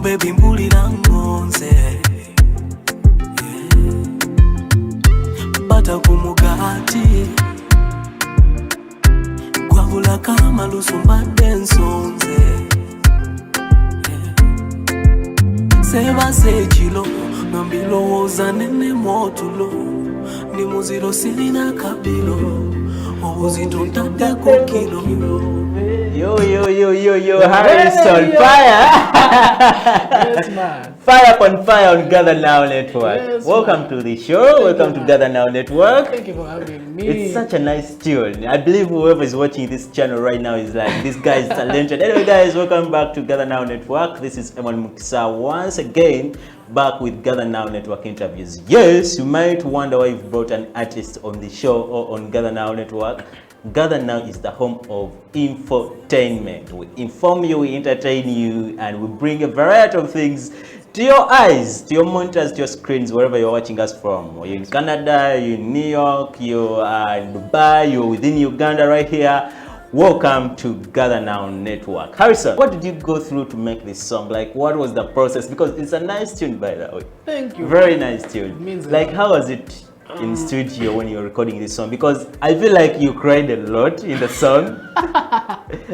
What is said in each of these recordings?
baby mbulira ngonze bata kumugati gwabula kama lusumba ensonze seba sechilo nambilowooza nene motulo ni muziro sirina kabilo obuzito ntaddeko kilo. Yo, Harrison, fire! Yes, man. Fire upon fire on Gather Now Network. Yes, welcome to the show. Welcome to Gather Now Network. Thank you for having me. It's such a nice tune. I believe whoever is watching this channel right now is like, this guy is talented. Anyway, guys, welcome back to Gather Now Network. This is Emmanuel Mukisa once again, back with Gather Now Network interviews. Yes, you might wonder why you've brought an artist on the show or on Gather Now Network. Gather Now is the home of infotainment. We inform you, we entertain you, and we bring a variety of things to your eyes, to your monitors, to your screens, wherever you're watching us from. You're in Canada, you're in New York, you're in Dubai, you're within Uganda right here. Welcome to Gather Now Network. Harrison, what did you go through to make this song? Like, what was the process? Because it's a nice tune, by the way. Thank you. Very nice tune. It means like, how was it in studio when you're recording this song? Because I feel like you cried a lot in the song.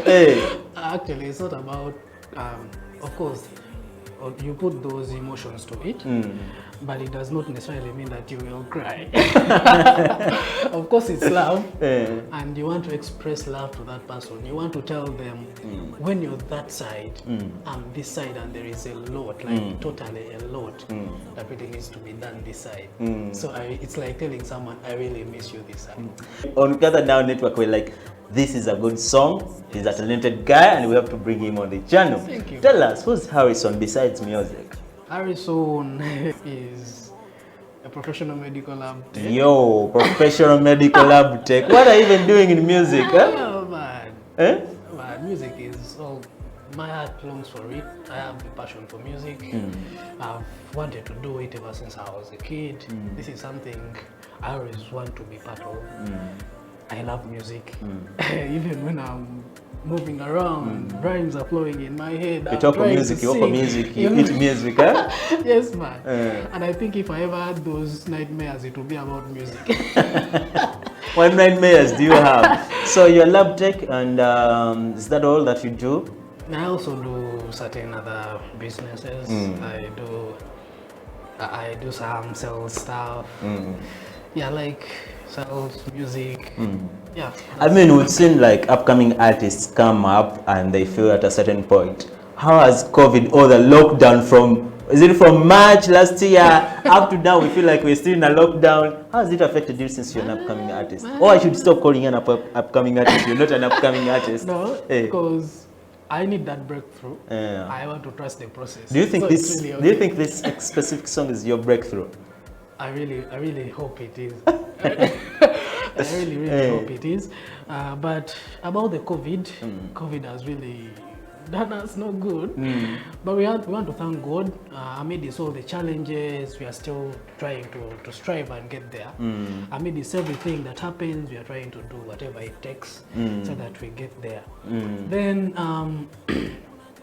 Hey. Actually, it's not about, of course, you put those emotions to it, but it does not necessarily mean that you will cry. Of course, it's love, and you want to express love to that person. You want to tell them, when you're that side, I'm this side, and there is a lot, like totally a lot, that really needs to be done this side. So it's like telling someone, I really miss you this side. On Gather Now Network, we're like, this is a good song, he's a talented guy, and we have to bring him on the channel. Thank you. Tell us, who's Harrison besides music? Harrison is a professional medical lab tech. Yo, professional medical lab tech. What are you even doing in music? Huh? Oh, man. Eh? Man, music is all, my heart longs for it. I have a passion for music. I've wanted to do it ever since I was a kid. This is something I always want to be part of. I love music. Even when I'm moving around, rhymes are flowing in my head. You talk music, you walk music, you eat music, huh? Yes, man. And I think if I ever had those nightmares, it would be about music. What nightmares do you have? So you're lab tech, and is that all that you do? I also do certain other businesses. I do some sales stuff. Yeah, like sales, music. Yeah. I mean, we've seen like upcoming artists come up and they fail at a certain point. How has COVID or the lockdown is it from March last year up to now? We feel like we're still in a lockdown. How has it affected you since you're an upcoming artist? Or I should stop calling you an upcoming artist. You're not an upcoming artist. No, because I need that breakthrough. I want to trust the process. Do you think so this? really okay. Do you think this specific song is your breakthrough? I really hope it is. I really hope it is. But about the COVID has really done us no good. But we want to thank God. Amidst all the challenges, we are still trying to strive and get there. Amidst everything that happens, we are trying to do whatever it takes so that we get there. Then,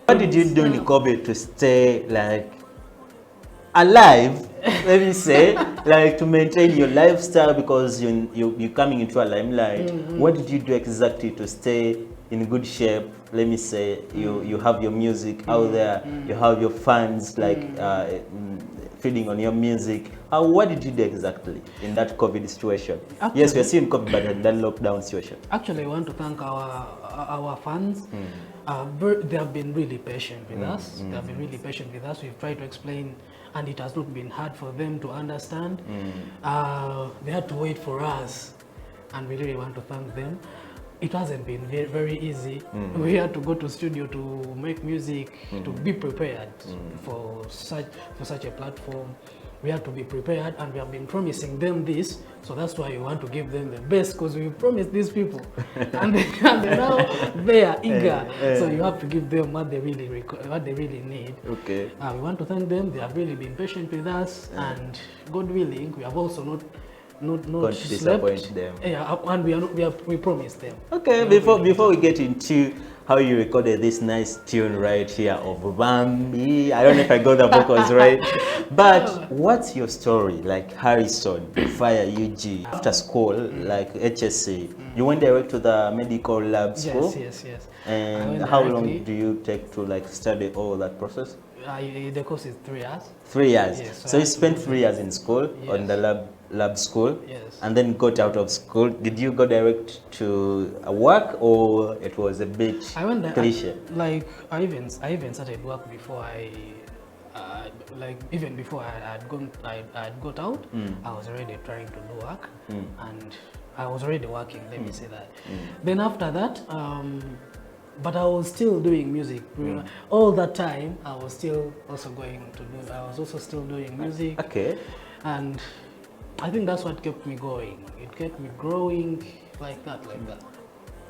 what did you do in COVID to stay like alive, let me say, like to maintain your lifestyle, because you're coming into a limelight? What did you do exactly to stay in good shape? Let me say, you have your music out there, you have your fans like feeding on your music. What did you do exactly in that COVID situation? Actually, yes, we're still in COVID, but in that lockdown situation. Actually, I want to thank our fans. They have been really patient with us. They have been really patient with us. We've tried to explain, and it has not been hard for them to understand. They had to wait for us, and we really want to thank them. It hasn't been very easy. We had to go to studio to make music, to be prepared for such a platform. We had to be prepared, and we have been promising them this, so that's why we want to give them the best, because we promised these people, and now they are eager. So you have to give them what they really need. Okay. We want to thank them. They have really been patient with us, and God willing, we have also not disappoint them. Yeah, and we promised them. Okay. Before we get into how you recorded this nice tune right here of Bambi. I don't know if I got the vocals right. But what's your story? Like Harrison, Fire UG, after school, like HSC, you went direct to the medical lab school? Yes. And how long do you take to like study all that process? The course is 3 years. 3 years. Yes, So you spent 3 years in school, on the lab school, Yes. and then got out of school. Did you go direct to work, or it was a bit I went there, cliche? I even started work before even before I had got out. I was already trying to do work, and I was already working. Let me say that. Then after that, but I was still doing music. All that time, I was still also still doing music. Okay. And I think that's what kept me going. It kept me growing like that.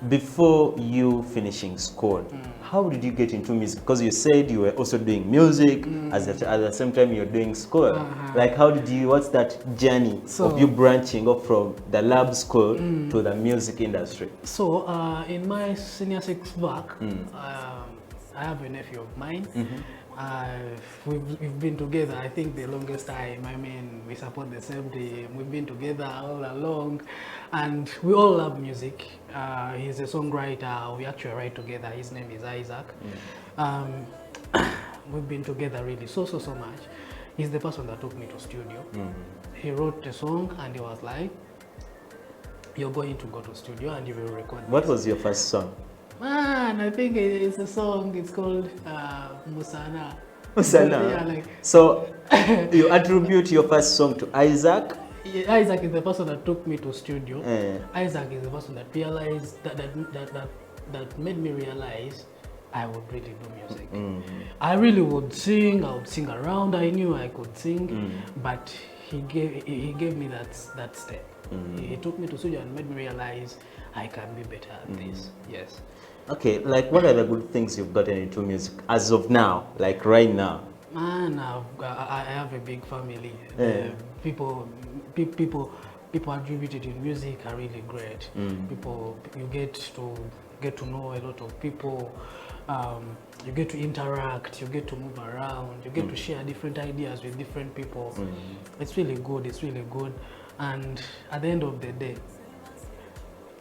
Before you finishing school, how did you get into music? Because you said you were also doing music at the same time you're doing school. Like what's that journey of you branching up from the lab school to the music industry? So in my senior 6 back, I have a nephew of mine. We've been together, I think, the longest time. I mean, we support the same team. We've been together all along, and we all love music. He's a songwriter. We actually write together. His name is Isaac. We've been together really so much. He's the person that took me to studio. He wrote a song, and he was like, "You're going to go to studio and you will record this." What was your first song? Man, I think it's a song. It's called Musana. Musana. Yeah, so you attribute your first song to Isaac? Isaac is the person that took me to studio. Isaac is the person that realized that made me realize I would really do music. I really would sing. I would sing around. I knew I could sing, but he gave me that step. He took me to studio and made me realize I can be better at this. Yes. Okay, like what are the good things you've gotten into music as of now, like right now? Man, I have a big family. People attributed in music are really great. You get to know a lot of people. You get to interact. You get to move around. You get to share different ideas with different people. It's really good. It's really good. And at the end of the day,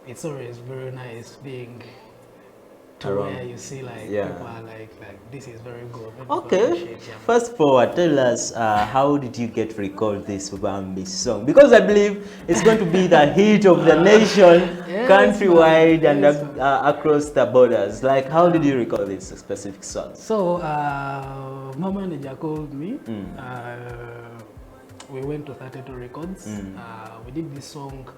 it's always very nice being to where you see people are like this is very good. Okay, fast forward, tell us how did you get to record this Bambi song? Because I believe it's going to be the hit of the nation, countrywide and across the borders. Like, how did you record this specific song? So my manager called me. We went to 32 Records. We did this song.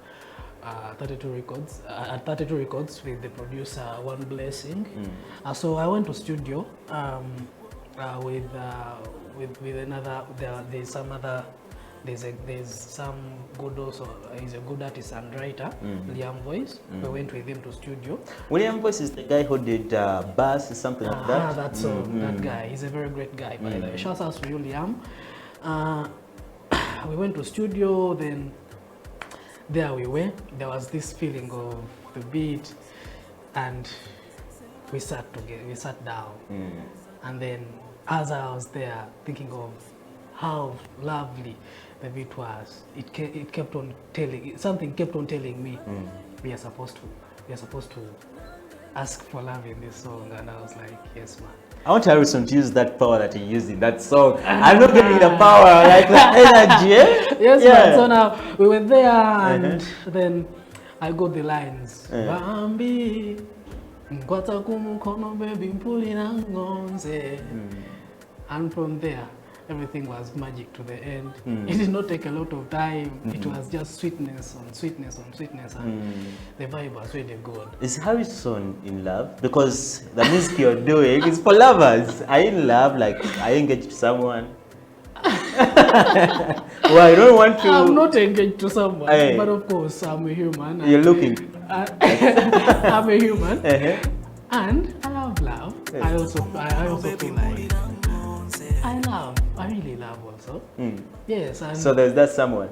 32 Records at 32 Records with the producer One Blessing. So I went to studio with another. There's some good also. He's a good artist and writer, Liam Voice. We went with him to studio. William Voice is the guy who did Bass, something like that. That's that guy. He's a very great guy. By the way, shout out to you, Liam. We went to studio, then. There we were. There was this feeling of the beat, and we sat together. We sat down, and then as I was there thinking of how lovely the beat was, it kept on telling. Something kept on telling me we are supposed to ask for love in this song, and I was like, yes, man. I want Harrison to use that power that he used in that song. I'm not getting the power, like the energy. Yes, man. So now we were there, and then I got the lines. Bambi, nkwata kumukono baby mpuli na ngonze. And from there, everything was magic to the end. It did not take a lot of time. It was just sweetness on sweetness on sweetness, and the vibe was really good. Is Harrison in love? Because the music you're doing is for lovers. Are you in love? Like, are you engaged to someone? Well, I don't want to. I'm not engaged to someone, but of course, I'm a human. You're looking. I'm a human, and I love love. I also feel like I really love also. Yes. And so there's that someone.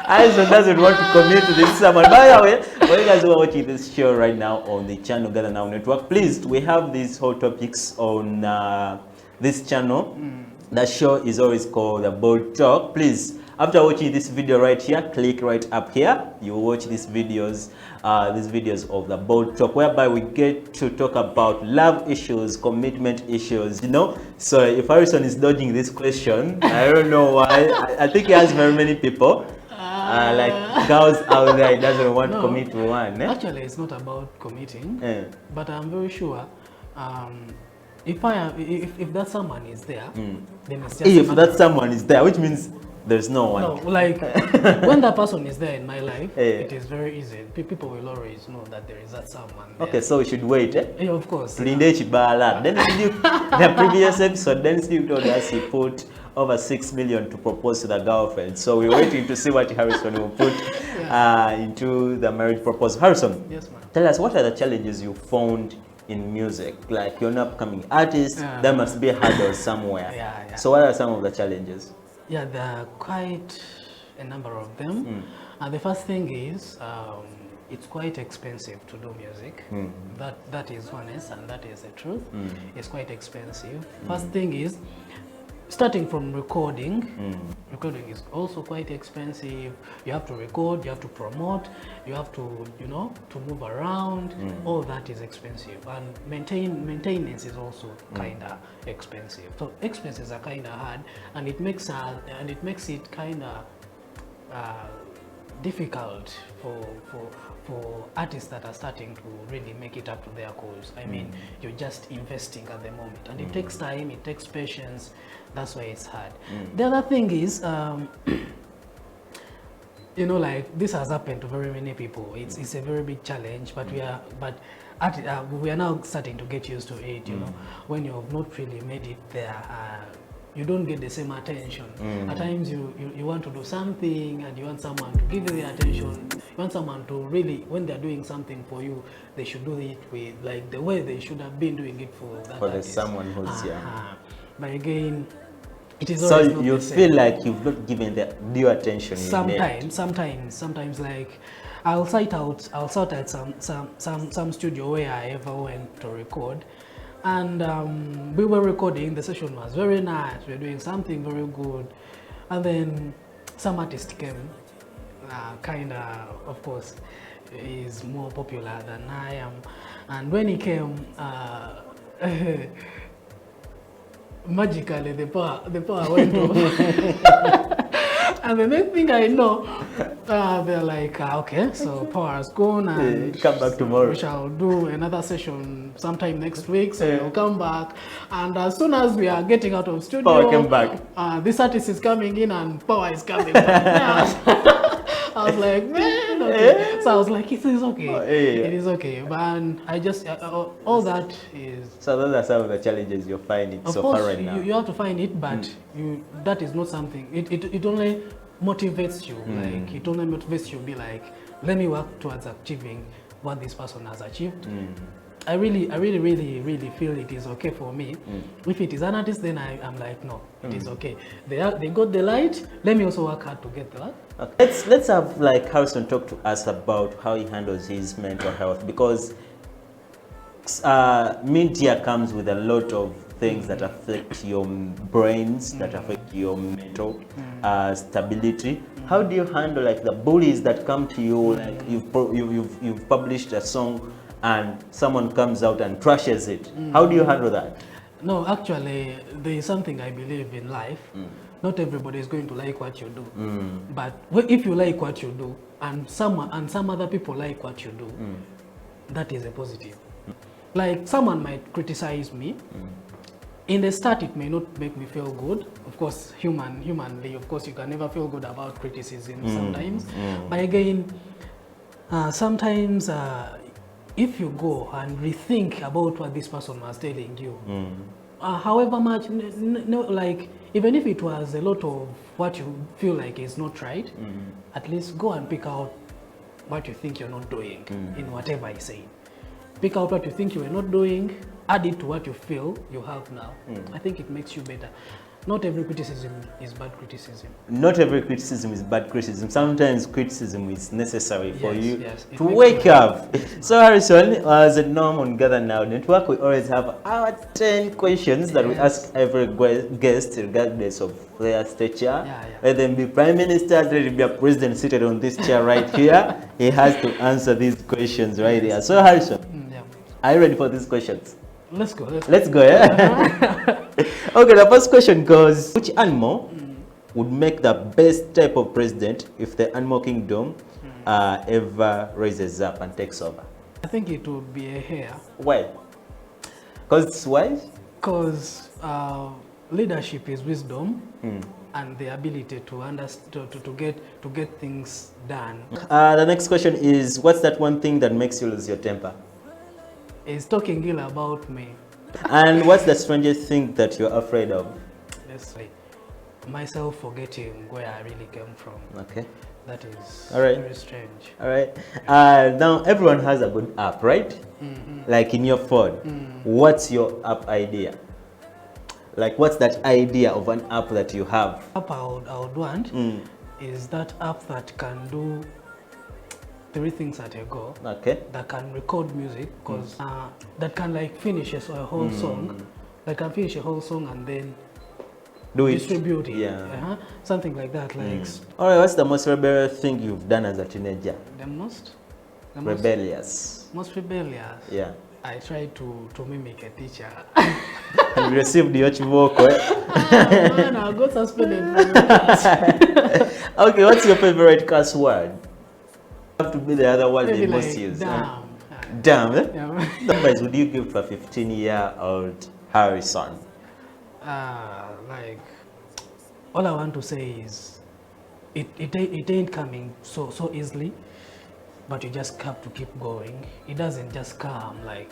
Harrison doesn't want to commit to this someone. By the way, For you guys who are watching this show right now on the channel Gather Now Network, please, we have these whole topics on this channel. The show is always called The Bold Talk. Please, after watching this video right here, click right up here. You watch these videos of The Bold Talk, whereby we get to talk about love issues, commitment issues, you know. So if Harrison is dodging this question, I don't know why. I think he has very many people. Like girls out there, he doesn't want to commit to one. Actually, it's not about committing, but I'm very sure if that someone is there, then it's just if that someone is there, which means there's no one. No, like when that person is there in my life, it is very easy. People will always know that there is that someone there. Okay, so we should wait, Yeah, of course. Then the previous episode, then Steve told us he put over 6 million to propose to the girlfriend. So we're waiting to see what Harrison will put into the marriage proposal. Harrison, yes, ma'am. Tell us, what are the challenges you found in music? Like, you're an upcoming artist, there must be hurdles somewhere. So what are some of the challenges? Yeah, there are quite a number of them. And the first thing is, it's quite expensive to do music. That is honest, and that is the truth. It's quite expensive. First thing is, starting from recording. Recording is also quite expensive. You have to record, you have to promote, you have to, you know, to move around. All that is expensive, and maintenance is also kind of expensive. So expenses are kind of hard, and it makes it kind of difficult for artists that are starting to really make it up to their goals. I mean, you're just investing at the moment, and it takes time, it takes patience. That's why it's hard. The other thing is, you know, like, this has happened to very many people. It's a very big challenge, but we are now starting to get used to it. You know, when you have not really made it there, you don't get the same attention. At times you want to do something and you want someone to give you the attention. You want someone to really, when they're doing something for you, they should do it with, like, the way they should have been doing it for that artist. Someone who's But again, it is so always not you the same. feel like you've not given the due attention. Sometimes like I'll sort out some studio where I ever went to record, and we were recording. The session was very nice. We were doing something very good, and then some artist came. Kinda, of course, is more popular than I am, and when he came, magically the power went off. And the next thing I know, they're like, okay, so power is gone, and come back tomorrow. We shall do another session sometime next week, so we'll come back. And as soon as we are getting out of studio, power came back. This artist is coming in and power is coming back. I was like, man, okay. So I was like, it is okay. It is okay. But I just, all that is... So those are some of the challenges you're finding so far right now. You have to find it, but that is not something, it only motivates you. Like, it only motivates you, be like, let me work towards achieving what this person has achieved. I really feel it is okay for me. If it is an artist, then I'm like, no, it is okay. They got the light. Let me also work hard to get that. Okay. Let's have, like, Harrison talk to us about how he handles his mental health, because media comes with a lot of things that affect your brains, that affect your mental stability. How do you handle, like, the bullies that come to you? Like, you've published a song and someone comes out and trashes it. How do you handle that? No, actually, there is something I believe in life. Not everybody is going to like what you do. But if you like what you do, and some other people like what you do, that is a positive. Like, someone might criticize me. In the start, it may not make me feel good. Of course, humanly, of course, you can never feel good about criticism sometimes. But again, sometimes if you go and rethink about what this person was telling you, however much, like, even if it was a lot of what you feel like is not right, at least go and pick out what you think you're not doing in whatever he's saying. Pick out what you think you were not doing, add it to what you feel you have now. I think it makes you better. not every criticism is bad criticism. Not every criticism is bad criticism. Sometimes criticism is necessary for you It to makes wake you- up. So Harrison, as a norm on Gather Now Network, we always have our 10 questions that we Yes. ask every guest, regardless of their stature. Yeah. Let them be prime minister, let it be a president seated on this chair right here. He has to answer these questions right here. So Harrison, Yeah. are you ready for these questions? Let's go. Let's go, yeah? Okay, the first question goes, which animal would make the best type of president if the animal kingdom ever raises up and takes over? I think it would be a hare, Why? Because it's wise? because leadership is wisdom and the ability to understand, to get things done. The next question is, what's that one thing that makes you lose your temper? Is talking ill about me. And what's the strangest thing that you're afraid of? Let's say myself forgetting where I really came from. Okay. That is All right. very strange. All right. Now everyone has a good app, right? Like in your phone. What's your app idea? Like, what's that idea of an app that you have? App I would want is that app that can do 3 things at a go. Okay. That can record music, because that can like finish a whole song. That can finish a whole song and then Do it. distribute it. Yeah. Something like that. Like All right. What's the most rebellious thing you've done as a teenager? the most Rebellious. rebellious. Yeah. I tried to mimic a teacher. And you received your chivoko. Man, I got suspended from the class. Okay. What's your favorite curse word? Have to be the other word Maybe they most like use. damn. Damn. Eh? Yeah. Advice would you give to a 15-year-old Harrison? Like all I want to say is it ain't coming so easily, but you just have to keep going. It doesn't just come like,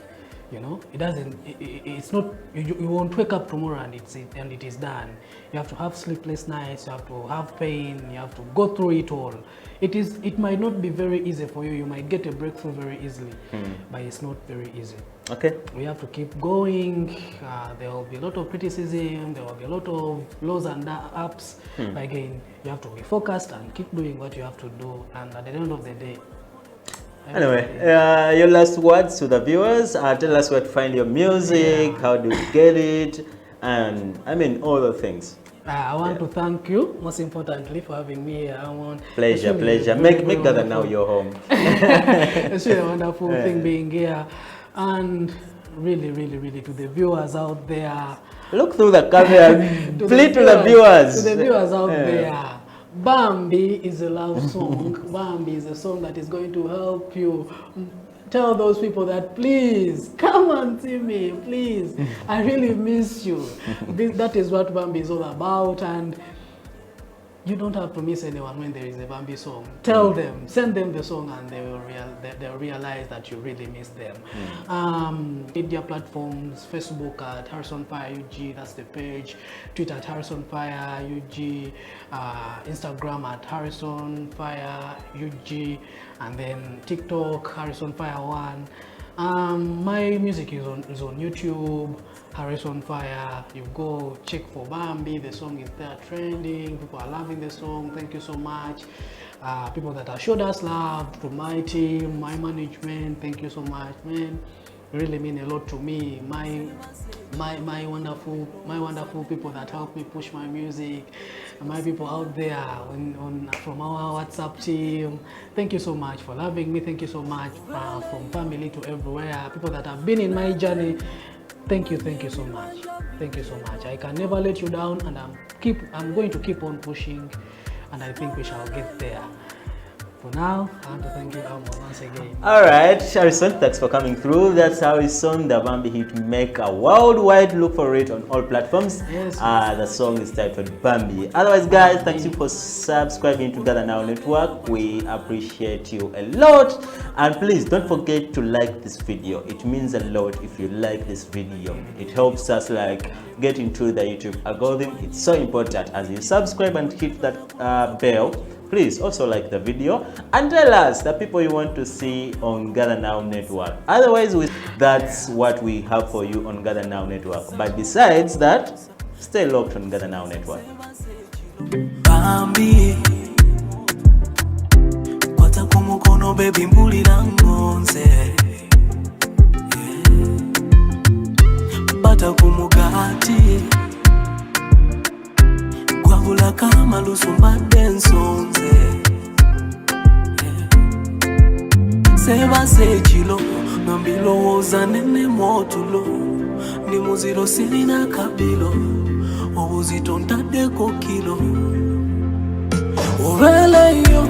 you know, it doesn't, it's not, you won't wake up tomorrow and it is done. You have to have sleepless nights, you have to have pain, you have to go through it all. It might not be very easy for you, you might get a breakthrough very easily, but it's not very easy. Okay. We have to keep going. There will be a lot of criticism, there will be a lot of lows and ups, but again, you have to be focused and keep doing what you have to do, and at the end of the day, anyway, your last words to the viewers. Tell us where to find your music, how do you get it, and I mean all the things. I want to thank you, most importantly, for having me here. Pleasure. Make Gather Now your home. It's really a wonderful thing being here, and really to the viewers out there. Look through the camera and plead to the viewers. To the viewers out there. Bambi is a love song. Bambi is a song that is going to help you. Tell those people that please come and see me, please. I really miss you. That is what Bambi is all about, and you don't have to miss anyone when there is a Bambi song. Tell them, send them the song, and they'll realize that you really miss them. Media platforms: Facebook at Harrison Fire UG, that's the page. Twitter at Harrison Fire UG. Instagram at Harrison Fire UG, and then TikTok Harrison Fire 1. My music is on YouTube, Harrison Fire. You go check for Bambi, the song is there trending, people are loving the song. Thank you so much. People that have showed us love, to my team, my management, thank you so much, man. You really mean a lot to me. My wonderful people that help me push my music, my people out there from our WhatsApp team. Thank you so much for loving me. Thank you so much from family to everywhere. People that have been in my journey. Thank you so much. Thank you so much. I can never let you down, and I'm going to keep on pushing, and I think we shall get there. For now, I want to thank you once again. Alright, Harrison, thanks for coming through. That's Harrison, the Bambi hit maker worldwide. Look for it on all platforms. Yes. The song is titled Bambi. Otherwise, guys, thanks you for subscribing to Gather Now Network. We appreciate you a lot. And please don't forget to like this video. It means a lot if you like this video. It helps us get into the YouTube algorithm. It's so important. As you subscribe and hit that bell, please also like the video and tell us the people you want to see on Gather Now Network. Otherwise, that's what we have for you on Gather Now Network. But besides that, Stay locked on Gather Now Network. Bambi kwata kumukono baby mbulira ngonze bata kumugati kwabula kama lusumbadde ensonze seba sekilo nambilowooza nene motulo ndi muziro sirina kabilo obuzito ntaddeko kilo olweleyo